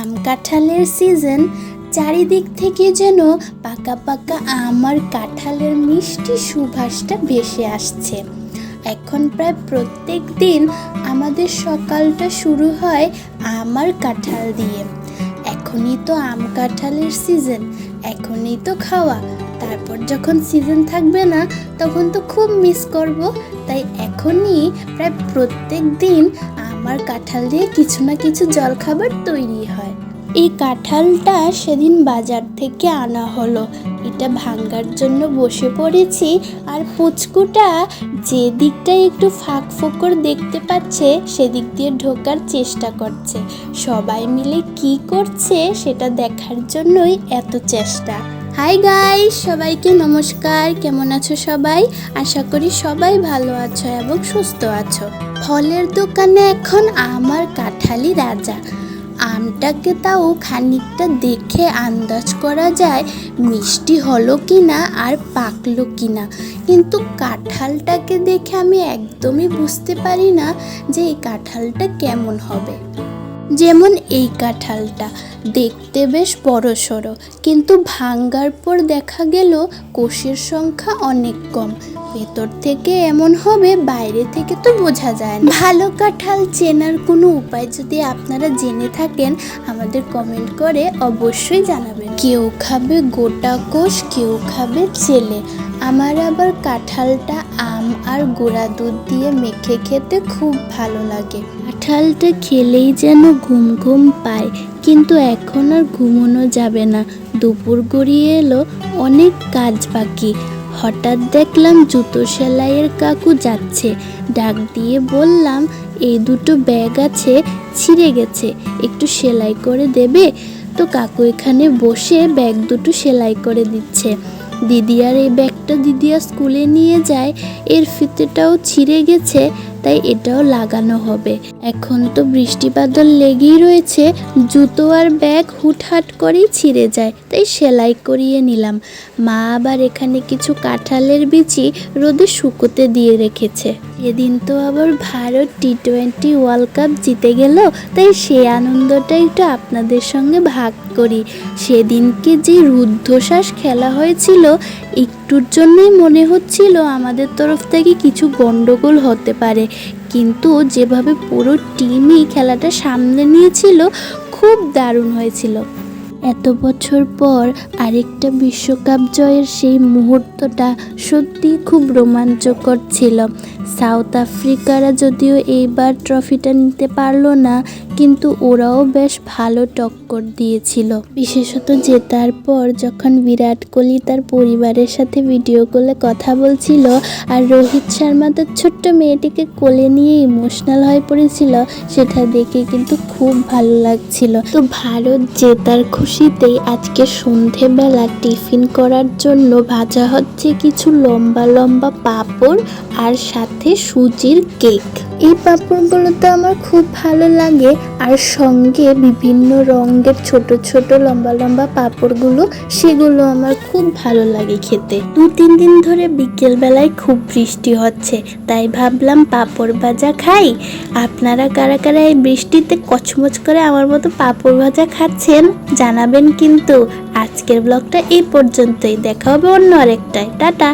আম কাঁঠালের সিজন। চারিদিক থেকে যেন পাকা পাকা আম আর কাঁঠালের মিষ্টি সুবাসটা ভেসে আসছে। এখন প্রায় প্রত্যেক দিন আমাদের সকালটা শুরু হয় আম আর কাঁঠাল দিয়ে। এখনই তো আম কাঁঠালের সিজন, এখনই তো খাওয়া। তারপর যখন সিজন থাকবে না তখন তো খুব মিস করব। তাই এখনই প্রায় প্রত্যেক দিন আমার কাঁঠাল দিয়ে কিছু না কিছু জলখাবার তৈরি হয়। এই কাঁঠালটা সেদিন বাজার থেকে আনা হলো, এটা ভাঙার জন্য বসে পড়েছি। আর পুচকুটা যে দিকটায় একটু ফাঁক ফোকর দেখতে পাচ্ছে সেদিক দিয়ে ঢোকার চেষ্টা করছে। সবাই মিলে কি করছে সেটা দেখার জন্যই এত চেষ্টা। হাই গাইস, সবাইকে নমস্কার। কেমন আছো সবাই? আশা করি সবাই ভালো আছো এবং সুস্থ আছো। ফলের দোকানে এখন আম আর কাঁঠালই রাজা। আমটাকে তাও খানিকটা দেখে আন্দাজ করা যায় মিষ্টি হলো কিনা আর পাকলো কিনা, কিন্তু কাঁঠালটাকে দেখে আমি একদমই বুঝতে পারি না যে এই কাঁঠালটা কেমন হবে। যেমন এই কাঁঠালটা দেখতে বেশ বড় সড়ো, কিন্তু ভাঙ্গার পর দেখা গেল কোষের সংখ্যা অনেক কম। ভেতর থেকে এমন হবে, বাইরে থেকে তো বোঝা যায় না। ভালো কাঁঠাল চেনার কোনো উপায় যদি আপনারা জেনে থাকেন আমাদের কমেন্ট করে অবশ্যই জানাবেন। কেউ খাবে গোটা কোষ, কেউ খাবে চেলে। আমার আবার কাঁঠালটা আম আর গুঁড়া দুধ দিয়ে মেখে খেতে খুব ভালো লাগে। কাঁঠালটা খেলেই যেন ঘুম ঘুম পায়, কিন্তু এখন আর ঘুমোনো যাবে না। দুপুর গড়িয়ে এলো, অনেক কাজ বাকি। হঠাৎ দেখলাম জুতো সেলাইয়ের কাকু যাচ্ছে। ডাক দিয়ে বললাম, এই দুটো ব্যাগ আছে, ছিঁড়ে গেছে, একটু সেলাই করে দেবে? তো কাকু এখানে বসে ব্যাগ দুটো সেলাই করে দিচ্ছে। দিদিয়ার এই ব্যাগটা দিদিয়া স্কুলে নিয়ে যায়, এর ফিতেটাও ছিঁড়ে গেছে, তাই এটাও লাগানো হবে। এখন তো বৃষ্টি বাদল লেগেই রয়েছে, জুতো আর ব্যাগ হুটহাট করেই ছিঁড়ে যায়, তাই সেলাই করিয়ে নিলাম। মা আবার এখানে কিছু কাঁঠালের বিচি রোদে শুকোতে দিয়ে রেখেছে। এদিন তো আবার ভারত টি-20 ওয়ার্ল্ড কাপ জিতে গেল, তাই সেই আনন্দটা একটু আপনাদের সঙ্গে ভাগ করি। সেদিনকে যে রুদ্ধশ্বাস খেলা হয়েছিল, একটুর জন্যই মনে হচ্ছিল আমাদের তরফ থেকে কিছু গন্ডগোল হতে পারে, কিন্তু যেভাবে পুরো টিমই খেলাটা সামলে নিয়েছিল খুব দারুণ হয়েছিল। এত বছর পর আরেকটা বিশ্বকাপ জয়ের সেই মুহূর্তটা সত্যি খুব রোমাঞ্চকর ছিল। সাউথ আফ্রিকারা যদিও এইবার ট্রফিটা নিতে পারলো না, কিন্তু ওরাও বেশ ভালো টক্কর দিয়েছিল। বিশেষত জেতার পর যখন বিরাট কোহলি তার পরিবারের সাথে ভিডিও কলে কথা বলছিল আর রোহিত শর্মা তার ছোট্ট মেয়েটিকে কোলে নিয়ে ইমোশনাল হয়ে পড়েছিল, সেটা দেখে কিন্তু খুব ভালো লাগছিল। তো ভারত জেতার খুশিতেই আজকে সন্ধেবেলা টিফিন করার জন্য ভাজা হচ্ছে কিছু লম্বা লম্বা পাঁপড় আর সাথে সুজির কেক। এই পাঁপড়গুলো তো আমার খুব ভালো লাগে, আর সঙ্গে বিভিন্ন রঙের ছোট ছোট লম্বা লম্বা পাঁপড়গুলো, সেগুলো আমার খুব ভালো লাগে খেতে। 2-3 দিন ধরে বিকেল বেলায় খুব বৃষ্টি হচ্ছে, তাই ভাবলাম পাঁপড় ভাজা খাই। আপনারা কারা কারা এই বৃষ্টিতে কচমচ করে আমার মতো পাঁপড় ভাজা খাচ্ছেন জানাবেন কিন্তু। আজকের ব্লগটা এই পর্যন্তই, দেখা হবে অন্য আরেকটায়। টাটা।